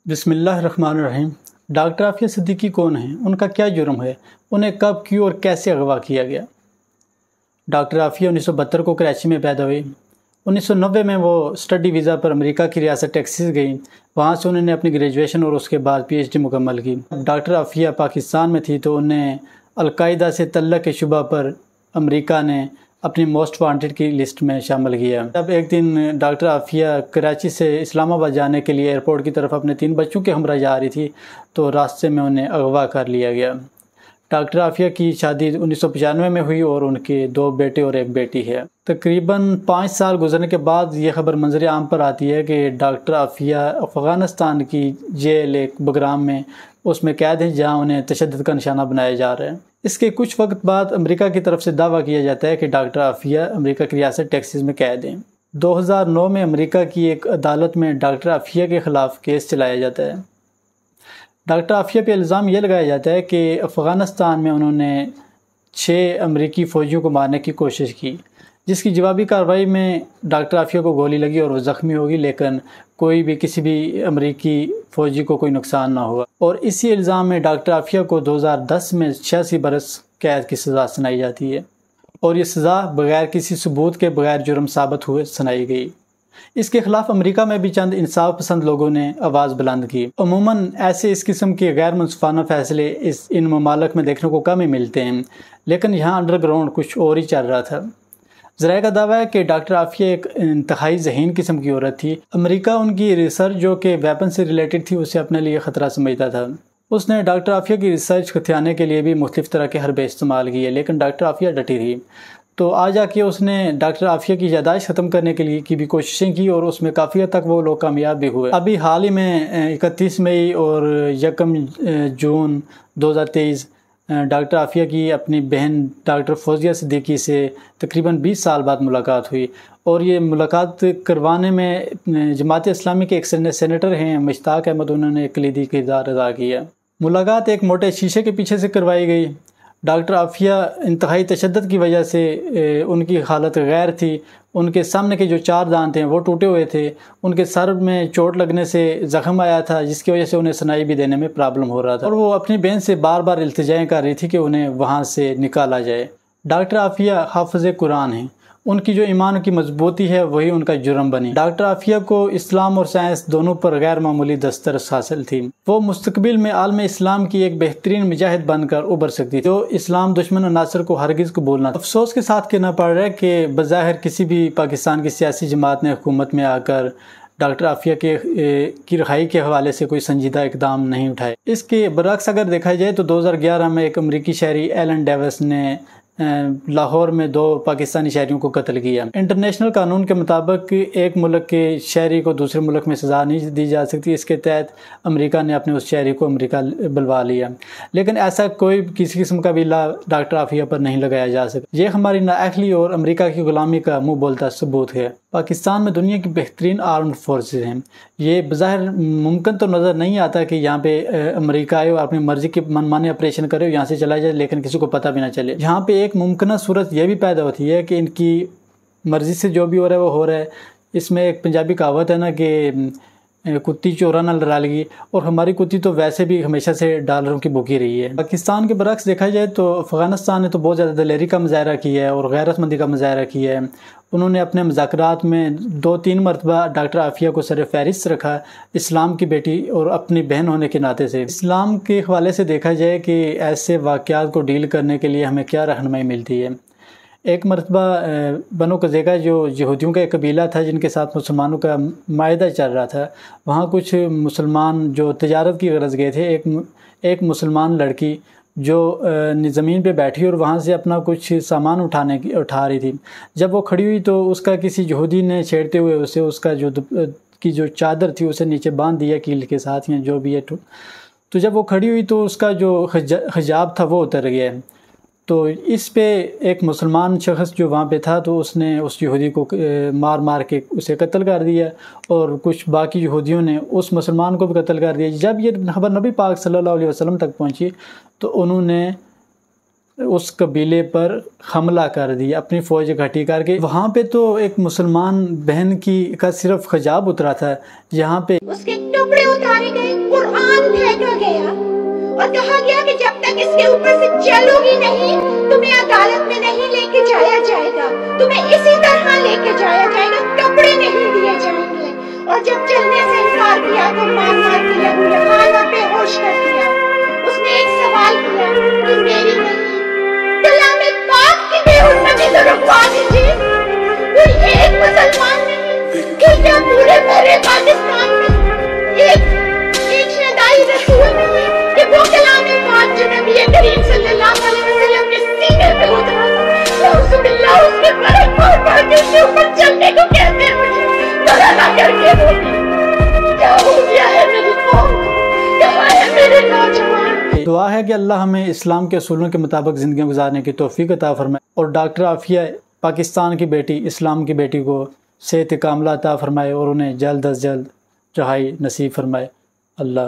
بسم اللہ الرحمن الرحیم۔ ڈاکٹر عافیہ صدیقی کون ہیں؟ ان کا کیا جرم ہے؟ انہیں کب، کیوں اور کیسے اغوا کیا گیا؟ ڈاکٹر عافیہ 1972 کو کراچی میں پیدا ہوئی۔ 1990 میں وہ اسٹڈی ویزا پر امریکہ کی ریاست ٹیکساس گئیں۔ وہاں سے انہوں نے اپنی گریجویشن اور اس کے بعد PhD مکمل کی۔ ڈاکٹر عافیہ پاکستان میں تھی تو انہیں القاعدہ سے تعلق کے شبہ پر امریکہ نے اپنی موسٹ وانٹڈ کی لسٹ میں شامل کیا۔ جب ایک دن ڈاکٹر عافیہ کراچی سے اسلام آباد جانے کے لیے ایئرپورٹ کی طرف اپنے 3 بچوں کے ہمراہ جا رہی تھی تو راستے میں انہیں اغوا کر لیا گیا۔ ڈاکٹر عافیہ کی شادی 1995 میں ہوئی اور ان کے 2 بیٹے اور 1 بیٹی ہے۔ تقریباً 5 سال گزرنے کے بعد یہ خبر منظر عام پر آتی ہے کہ ڈاکٹر عافیہ افغانستان کی جیل ایک بگرام میں اس میں قید ہیں جہاں انہیں تشدد کا نشانہ بنایا جا رہا ہے۔ اس کے کچھ وقت بعد امریکہ کی طرف سے دعویٰ کیا جاتا ہے کہ ڈاکٹر عافیہ امریکہ کی ریاست ٹیکساس میں قید ہیں۔ 2009 میں امریکہ کی ایک عدالت میں ڈاکٹر عافیہ کے خلاف کیس چلایا جاتا ہے۔ ڈاکٹر عافیہ پہ الزام یہ لگایا جاتا ہے کہ افغانستان میں انہوں نے 6 امریکی فوجیوں کو مارنے کی کوشش کی، جس کی جوابی کارروائی میں ڈاکٹر عافیہ کو گولی لگی اور وہ زخمی ہوگی، لیکن کسی بھی امریکی فوجی کو کوئی نقصان نہ ہوا۔ اور اسی الزام میں ڈاکٹر عافیہ کو 2010 میں 86 برس قید کی سزا سنائی جاتی ہے اور یہ سزا بغیر کسی ثبوت کے، بغیر جرم ثابت ہوئے سنائی گئی۔ اس کے خلاف امریکہ میں بھی چند انصاف پسند لوگوں نے آواز بلند کی۔ عموماً ایسے اس قسم کے غیر منصفانہ فیصلے ان ممالک میں دیکھنے کو کم ہی ملتے ہیں، لیکن یہاں انڈر گراؤنڈ کچھ اور ہی چل رہا تھا۔ ذرائع کا دعویٰ ہے کہ ڈاکٹر عافیہ ایک انتہائی ذہین قسم کی عورت تھی۔ امریکہ ان کی ریسرچ جو کہ ویپن سے ریلیٹڈ تھی اسے اپنے لیے خطرہ سمجھتا تھا۔ اس نے ڈاکٹر عافیہ کی ریسرچ ہتھیانے کے لیے بھی مختلف طرح کے حربے استعمال کیے، لیکن ڈاکٹر عافیہ ڈٹی رہی۔ تو آج آ کے اس نے ڈاکٹر عافیہ کی یادداشت ختم کرنے کے لیے کی بھی کوششیں کی اور اس میں کافی حد تک وہ لوگ کامیاب بھی ہوئے۔ ابھی حال ہی میں 31 مئی اور 1 جون 2023 ڈاکٹر عافیہ کی اپنی بہن ڈاکٹر فوزیہ صدیقی سے تقریباً 20 سال بعد ملاقات ہوئی، اور یہ ملاقات کروانے میں جماعت اسلامی کے ایک سینیٹر ہیں مشتاق احمد، انہوں نے ایک کلیدی کردار ادا کیا۔ ملاقات ایک موٹے شیشے کے پیچھے سے کروائی گئی۔ ڈاکٹر عافیہ انتہائی تشدد کی وجہ سے ان کی حالت غیر تھی۔ ان کے سامنے کے جو 4 دانت ہیں وہ ٹوٹے ہوئے تھے، ان کے سر میں چوٹ لگنے سے زخم آیا تھا جس کی وجہ سے انہیں سنائی بھی دینے میں پرابلم ہو رہا تھا، اور وہ اپنی بہن سے بار بار التجائیں کر رہی تھی کہ انہیں وہاں سے نکالا جائے۔ ڈاکٹر عافیہ حافظ قرآن ہیں، ان کی جو ایمان کی مضبوطی ہے وہی ان کا جرم بنی۔ ڈاکٹر عافیہ کو اسلام اور سائنس دونوں پر غیر معمولی دسترس حاصل تھی۔ وہ مستقبل میں عالم اسلام کی ایک بہترین مجاہد بن کر ابھر سکتی تھی جو اسلام دشمن عناصر کو ہرگز قبول نہ تھا۔ افسوس کے ساتھ کہنا پڑ رہا ہے کہ بظاہر کسی بھی پاکستان کی سیاسی جماعت نے حکومت میں آ کر ڈاکٹر عافیہ کی رہائی کے حوالے سے کوئی سنجیدہ اقدام نہیں اٹھائے۔ اس کے برعکس اگر دیکھا جائے تو 2011 میں ایک امریکی شہری ایلن ڈیوس نے لاہور میں 2 پاکستانی شہریوں کو قتل کیا۔ انٹرنیشنل قانون کے مطابق ایک ملک کے شہری کو دوسرے ملک میں سزا نہیں دی جا سکتی، اس کے تحت امریکہ نے اپنے اس شہری کو امریکہ بلوا لیا، لیکن ایسا کوئی کسی قسم کا بھی لا ڈاکٹر عافیہ پر نہیں لگایا جا سکتا۔ یہ ہماری نااہلی اور امریکہ کی غلامی کا منہ بولتا ثبوت ہے۔ پاکستان میں دنیا کی بہترین آرمڈ فورسز ہیں۔ یہ بظاہر ممکن تو نظر نہیں آتا کہ یہاں پہ امریکہ آئے اور اپنی مرضی کے منمانے آپریشن کرے اور یہاں سے چلا جائے لیکن کسی کو پتہ بھی نہ چلے۔ یہاں پہ ایک ممکنہ صورت یہ بھی پیدا ہوتی ہے کہ ان کی مرضی سے جو بھی ہو رہا ہے وہ ہو رہا ہے۔ اس میں ایک پنجابی کہاوت ہے نا کہ کتی چورا نہ لڑا لگی، اور ہماری کتی تو ویسے بھی ہمیشہ سے ڈالروں کی بھوکی رہی ہے۔ پاکستان کے برعکس دیکھا جائے تو افغانستان نے تو بہت زیادہ دلیری کا مظاہرہ کیا ہے اور غیرت مندی کا مظاہرہ کیا ہے۔ انہوں نے اپنے مذاکرات میں 2-3 مرتبہ ڈاکٹر عافیہ کو سر فہرست رکھا، اسلام کی بیٹی اور اپنی بہن ہونے کے ناطے سے۔ اسلام کے حوالے سے دیکھا جائے کہ ایسے واقعات کو ڈیل کرنے کے لیے ہمیں کیا رہنمائی ملتی ہے۔ ایک مرتبہ بنو قزیقہ جو یہودیوں کا ایک قبیلہ تھا جن کے ساتھ مسلمانوں کا معاہدہ چل رہا تھا، وہاں کچھ مسلمان جو تجارت کی غرض گئے تھے، ایک مسلمان لڑکی جو زمین پہ بیٹھی اور وہاں سے اپنا کچھ سامان اٹھا رہی تھی، جب وہ کھڑی ہوئی تو اس کا کسی یہودی نے چھیڑتے ہوئے اسے اس کا جو چادر تھی اسے نیچے باندھ دیا کیل کے ساتھ یا جو بھی ہے، تو جب وہ کھڑی ہوئی تو اس کا جو حجاب تھا وہ اتر گیا۔ تو اس پہ ایک مسلمان شخص جو وہاں پہ تھا تو اس نے اس یہودی کو مار کے اسے قتل کر دیا، اور کچھ باقی یہودیوں نے اس مسلمان کو بھی قتل کر دیا۔ جب یہ خبر نبی پاک صلی اللہ علیہ وسلم تک پہنچی تو انہوں نے اس قبیلے پر حملہ کر دیا اپنی فوج اکٹھی کر کے۔ وہاں پہ تو ایک مسلمان بہن کا صرف حجاب اترا تھا، یہاں پہ کپڑے اتارے گئے، قرآن پھینکا گیا اور کہا گیا کہ جب تک اس کے اوپر سے چلو گی نہیں تمہیں عدالت میں نہیں لے کے جایا جائے گا، تمہیں اسی طرح لے کے جایا جائے گا، کپڑے نہیں دیے جائیں گے۔ اور جب چلنے سے انکار کیا تو مار مار کے لہو لہان اور بے ہوش کر دیا۔ اس نے ایک سوال کیا کہ میری نہیں کلام پاک کی بے حرمتی تو رکوا دیجیے، کوئی ایک مسلمان نہیں کہ کیا پورے بھرے پاکستان میں ایک شہدائی رسول نہیں کہ وہ کلام پاک جو نبی کریم صلی اللہ علیہ وسلم کے سینے پہ اترا تھا، نعوذ باللہ اس کے برک پڑھ پڑھ کے اس کے اوپر چلنے کو کہتے ہیں مجھے بڑا نہ کر کے روٹی۔ کیا ہو گیا ہے میری قوم کو؟ کہاں ہے میرے نوجوان؟ دعا ہے کہ اللہ ہمیں اسلام کے اصولوں کے مطابق زندگی گزارنے کی توفیق عطا فرمائے اور ڈاکٹر عافیہ پاکستان کی بیٹی، اسلام کی بیٹی کو صحت کاملہ عطا فرمائے اور انہیں جلد از جلد رہائی نصیب فرمائے۔ اللہ